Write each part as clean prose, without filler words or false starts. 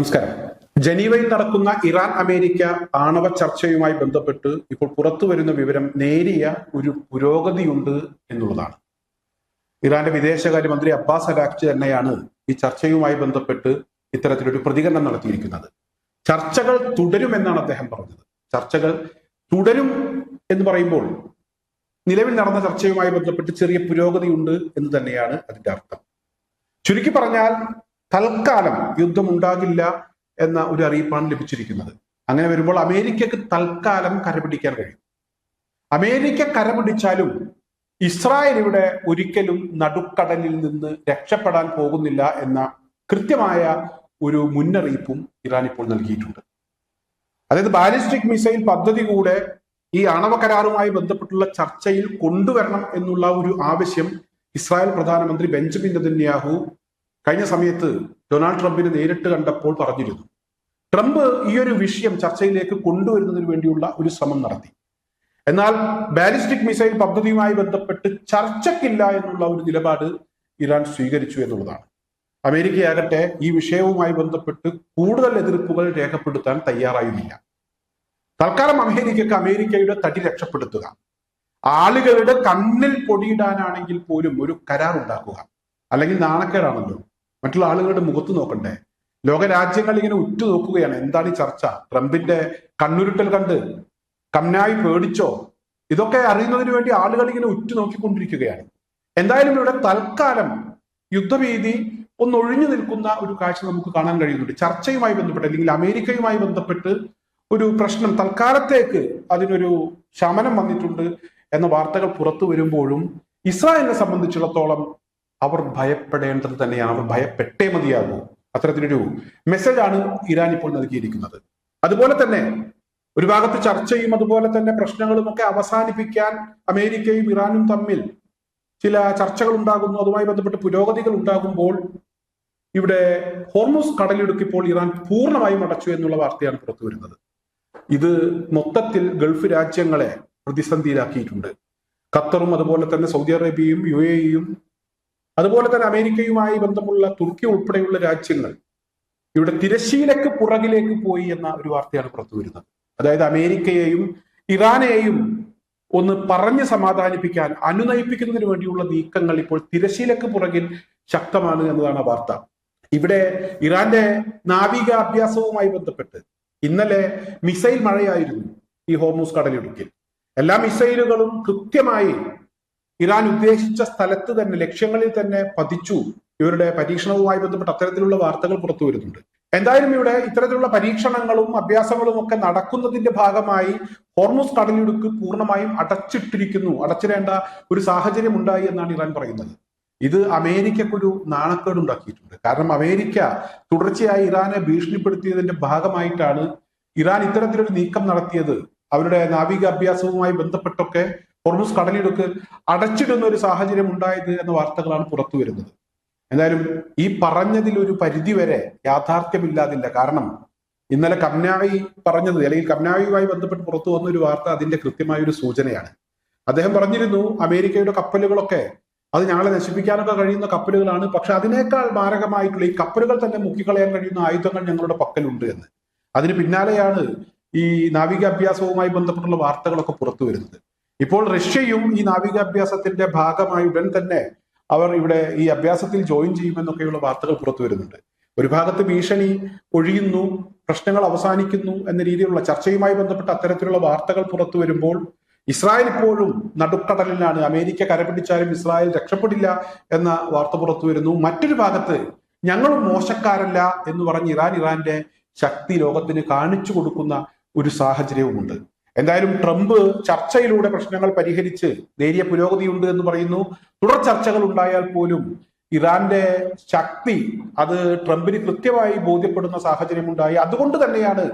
നമസ്കാരം. ജനീവയിൽ നടക്കുന്ന ഇറാൻ അമേരിക്ക ആണവ ചർച്ചയുമായി ബന്ധപ്പെട്ട് ഇപ്പോൾ പുറത്തു വരുന്ന വിവരം നേരിയ ഒരു പുരോഗതിയുണ്ട് എന്നുള്ളതാണ്. ഇറാന്റെ വിദേശകാര്യമന്ത്രി അബ്ബാസ് അരാക്ചി തന്നെയാണ് ഈ ചർച്ചയുമായി ബന്ധപ്പെട്ട് ഇത്തരത്തിലൊരു പ്രതികരണം നടത്തിയിരിക്കുന്നത്. ചർച്ചകൾ തുടരുമെന്നാണ് അദ്ദേഹം പറഞ്ഞത്. ചർച്ചകൾ തുടരും എന്ന് പറയുമ്പോൾ നിലവിൽ നടന്ന ചർച്ചയുമായി ബന്ധപ്പെട്ട് ചെറിയ പുരോഗതിയുണ്ട് എന്ന് തന്നെയാണ് അതിന്റെ അർത്ഥം. ചുരുക്കി പറഞ്ഞാൽ തൽക്കാലം യുദ്ധം ഉണ്ടാകില്ല എന്ന ഒരു അറിയിപ്പാണ് ലഭിച്ചിരിക്കുന്നത്. അങ്ങനെ വരുമ്പോൾ അമേരിക്കക്ക് തൽക്കാലം കരപിടിക്കാൻ കഴിയും. അമേരിക്ക കരപിടിച്ചാലും ഇസ്രായേൽ ഇവിടെ ഒരിക്കലും നടുക്കടലിൽ നിന്ന് രക്ഷപ്പെടാൻ പോകുന്നില്ല എന്ന കൃത്യമായ ഒരു മുന്നറിയിപ്പും ഇറാൻ ഇപ്പോൾ നൽകിയിട്ടുണ്ട്. അതായത് ബാലിസ്റ്റിക് മിസൈൽ പദ്ധതി കൂടെ ഈ ആണവ കരാറുമായി ബന്ധപ്പെട്ടുള്ള ചർച്ചയിൽ കൊണ്ടുവരണം എന്നുള്ള ഒരു ആവശ്യം ഇസ്രായേൽ പ്രധാനമന്ത്രി ബെഞ്ചമിൻ നെതന്യാഹു കഴിഞ്ഞ സമയത്ത് ഡൊണാൾഡ് ട്രംപിനെ നേരിട്ട് കണ്ടപ്പോൾ പറഞ്ഞിരുന്നു. ട്രംപ് ഈ ഒരു വിഷയം ചർച്ചയിലേക്ക് കൊണ്ടുവരുന്നതിന് വേണ്ടിയുള്ള ഒരു ശ്രമം നടത്തി. എന്നാൽ ബാലിസ്റ്റിക് മിസൈൽ പദ്ധതിയുമായി ബന്ധപ്പെട്ട് ചർച്ചയ്ക്കില്ല എന്നുള്ള ഒരു നിലപാട് ഇറാൻ സ്വീകരിച്ചു എന്നുള്ളതാണ്. അമേരിക്കയാകട്ടെ ഈ വിഷയവുമായി ബന്ധപ്പെട്ട് കൂടുതൽ എതിർപ്പുകൾ രേഖപ്പെടുത്താൻ തയ്യാറായുമില്ല. തൽക്കാലം അമേരിക്കക്ക് അമേരിക്കയുടെ തടി രക്ഷപ്പെടുത്തുക, ആളുകളുടെ കണ്ണിൽ പൊടിയിടാനാണെങ്കിൽ പോലും ഒരു കരാർ ഉണ്ടാക്കുക. അല്ലെങ്കിൽ നാണക്കേടാണല്ലോ, മറ്റുള്ള ആളുകളുടെ മുഖത്ത് നോക്കണ്ടേ. ലോകരാജ്യങ്ങൾ ഇങ്ങനെ ഉറ്റുനോക്കുകയാണ്. എന്താണ് ഈ ചർച്ച? ട്രംപിന്റെ കണ്ണുരുട്ടൽ കണ്ട് കംനായി പേടിച്ചോ? ഇതൊക്കെ അറിയുന്നതിന് വേണ്ടി ആളുകൾ ഇങ്ങനെ ഉറ്റുനോക്കിക്കൊണ്ടിരിക്കുകയാണ്. എന്തായാലും ഇവിടെ തൽക്കാലം യുദ്ധഭീതി ഒന്ന് ഒഴിഞ്ഞു നിൽക്കുന്ന ഒരു കാഴ്ച നമുക്ക് കാണാൻ കഴിയുന്നുണ്ട്. ചർച്ചയുമായി ബന്ധപ്പെട്ട് അല്ലെങ്കിൽ അമേരിക്കയുമായി ബന്ധപ്പെട്ട് ഒരു പ്രശ്നം തൽക്കാലത്തേക്ക് അതിനൊരു ശമനം വന്നിട്ടുണ്ട് എന്ന വാർത്തകൾ പുറത്തു വരുമ്പോഴും ഇസ്രായേലിനെ സംബന്ധിച്ചിടത്തോളം അവർ ഭയപ്പെടേണ്ടത് തന്നെയാണ്. അവർ ഭയപ്പെട്ടേ മതിയാകൂ. അത്തരത്തിലൊരു മെസ്സേജാണ് ഇറാൻ ഇപ്പോൾ നൽകിയിരിക്കുന്നത്. അതുപോലെ തന്നെ ഒരു ഭാഗത്ത് ചർച്ചയും അതുപോലെ തന്നെ പ്രശ്നങ്ങളും ഒക്കെ അവസാനിപ്പിക്കാൻ അമേരിക്കയും ഇറാനും തമ്മിൽ ചില ചർച്ചകൾ ഉണ്ടാകുന്നു. അതുമായി ബന്ധപ്പെട്ട് പുരോഗതികൾ ഉണ്ടാകുമ്പോൾ ഇവിടെ ഹോർമുസ് കടലിടുക്ക് ഇപ്പോൾ ഇറാൻ പൂർണ്ണമായും അടച്ചു എന്നുള്ള വാർത്തയാണ് പുറത്തു വരുന്നത്. ഇത് മൊത്തത്തിൽ ഗൾഫ് രാജ്യങ്ങളെ പ്രതിസന്ധിയിലാക്കിയിട്ടുണ്ട്. ഖത്തറും അതുപോലെ തന്നെ സൗദി അറേബ്യയും UAE-യും അതുപോലെ തന്നെ അമേരിക്കയുമായി ബന്ധമുള്ള തുർക്കി ഉൾപ്പെടെയുള്ള രാജ്യങ്ങൾ ഇവിടെ തിരശ്ശീലക്ക് പുറകിലേക്ക് പോയി എന്ന ഒരു വാർത്തയാണ് പുറത്തു വരുന്നത്. അതായത് അമേരിക്കയെയും ഇറാനെയും ഒന്ന് പറഞ്ഞ് സമാധാനിപ്പിക്കാൻ, അനുനയിപ്പിക്കുന്നതിന് വേണ്ടിയുള്ള നീക്കങ്ങൾ ഇപ്പോൾ തിരശ്ശീലക്ക് പുറകിൽ ശക്തമാണ് എന്നതാണ് വാർത്ത. ഇവിടെ ഇറാന്റെ നാവിക അഭ്യാസവുമായി ബന്ധപ്പെട്ട് ഇന്നലെ മിസൈൽ മഴയായിരുന്നു ഈ ഹോർമുസ് കടലിടുക്കിൽ. എല്ലാ മിസൈലുകളും കൃത്യമായി ഇറാൻ ഉദ്ദേശിച്ച സ്ഥലത്ത് തന്നെ, ലക്ഷ്യങ്ങളിൽ തന്നെ പതിച്ചു. ഇവരുടെ പരീക്ഷണവുമായി ബന്ധപ്പെട്ട് അത്തരത്തിലുള്ള വാർത്തകൾ പുറത്തു വരുന്നുണ്ട്. എന്തായാലും ഇവിടെ ഇത്തരത്തിലുള്ള പരീക്ഷണങ്ങളും അഭ്യാസങ്ങളും ഒക്കെ നടക്കുന്നതിന്റെ ഭാഗമായി ഹോർമുസ് കടലിടുക്ക് പൂർണ്ണമായും അടച്ചിട്ടിരിക്കുന്നു. അടച്ചിടേണ്ട ഒരു സാഹചര്യം ഉണ്ടായി എന്നാണ് ഇറാൻ പറയുന്നത്. ഇത് അമേരിക്കക്കൊരു നാണക്കേടുണ്ടാക്കിയിട്ടുണ്ട്. കാരണം അമേരിക്ക തുടർച്ചയായി ഇറാനെ ഭീഷണിപ്പെടുത്തിയതിന്റെ ഭാഗമായിട്ടാണ് ഇറാൻ ഇത്തരത്തിലൊരു നീക്കം നടത്തിയത്. അവരുടെ നാവിക അഭ്യാസവുമായി ബന്ധപ്പെട്ടൊക്കെ ഹോർമുസ് കടലിടുക്ക് അടച്ചിടുന്ന ഒരു സാഹചര്യം ഉണ്ടായത് എന്ന വാർത്തകളാണ് പുറത്തു വരുന്നത്. എന്തായാലും ഈ പറഞ്ഞതിൽ ഒരു പരിധിവരെ യാഥാർത്ഥ്യമില്ലാതില്ല. കാരണം ഇന്നലെ കംനായി പറഞ്ഞത്, അല്ലെങ്കിൽ കംനായുമായി ബന്ധപ്പെട്ട് പുറത്തു വന്ന ഒരു വാർത്ത അതിന്റെ കൃത്യമായ ഒരു സൂചനയാണ്. അദ്ദേഹം പറഞ്ഞിരുന്നു അമേരിക്കയുടെ കപ്പലുകളൊക്കെ അത് ഞങ്ങളെ നശിപ്പിക്കാനൊക്കെ കഴിയുന്ന കപ്പലുകളാണ്, പക്ഷെ അതിനേക്കാൾ മാരകമായിട്ടുള്ള ഈ കപ്പലുകൾ തന്നെ മുക്കിക്കളയാൻ കഴിയുന്ന ആയുധങ്ങൾ ഞങ്ങളുടെ പക്കലുണ്ട് എന്ന്. അതിന് പിന്നാലെയാണ് ഈ നാവികാഭ്യാസവുമായി ബന്ധപ്പെട്ടുള്ള വാർത്തകളൊക്കെ പുറത്തു വരുന്നത്. ഇപ്പോൾ റഷ്യയും ഈ നാവികാഭ്യാസത്തിന്റെ ഭാഗമായി ഉടൻ തന്നെ അവർ ഇവിടെ ഈ അഭ്യാസത്തിൽ ജോയിൻ ചെയ്യുമെന്നൊക്കെയുള്ള വാർത്തകൾ പുറത്തു വരുന്നുണ്ട്. ഒരു ഭാഗത്ത് ഭീഷണി ഒഴിയുന്നു, പ്രശ്നങ്ങൾ അവസാനിക്കുന്നു എന്ന രീതിയിലുള്ള ചർച്ചയുമായി ബന്ധപ്പെട്ട അത്തരത്തിലുള്ള വാർത്തകൾ പുറത്തു വരുമ്പോൾ ഇസ്രായേൽ ഇപ്പോഴും നടുക്കടലിലാണ്. അമേരിക്ക കരപിടിച്ചാലും ഇസ്രായേൽ രക്ഷപ്പെടില്ല എന്ന വാർത്ത പുറത്തു വരുന്നു. മറ്റൊരു ഭാഗത്ത് ഞങ്ങളും മോശക്കാരല്ല എന്ന് പറഞ്ഞ് ഇറാന്റെ ശക്തി ലോകത്തിന് കാണിച്ചു കൊടുക്കുന്ന ഒരു സാഹചര്യവുമുണ്ട്. എന്തായാലും ട്രംപ് ചർച്ചയിലൂടെ പ്രശ്നങ്ങൾ പരിഹരിച്ച് നേരിയ പുരോഗതിയുണ്ട് എന്ന് പറയുന്നു. തുടർ ചർച്ചകൾ ഉണ്ടായാൽ പോലും ഇറാന്റെ ശക്തി അത് ട്രംപിന് കൃത്യമായി ബോധ്യപ്പെടുന്ന സാഹചര്യം ഉണ്ടായി. അതുകൊണ്ട് തന്നെയാണ്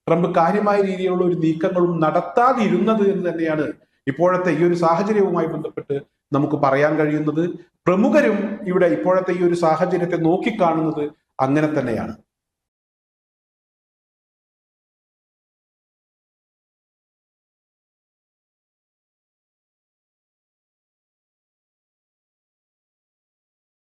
ട്രംപ് കാര്യമായ രീതിയിലുള്ള ഒരു നീക്കങ്ങളും നടത്താതിരുന്നത് എന്ന് തന്നെയാണ് ഇപ്പോഴത്തെ ഈ ഒരു സാഹചര്യവുമായി ബന്ധപ്പെട്ട് നമുക്ക് പറയാൻ കഴിയുന്നത്. പ്രമുഖരും ഇവിടെ ഇപ്പോഴത്തെ ഈ ഒരു സാഹചര്യത്തെ നോക്കിക്കാണുന്നത് അങ്ങനെ തന്നെയാണ്.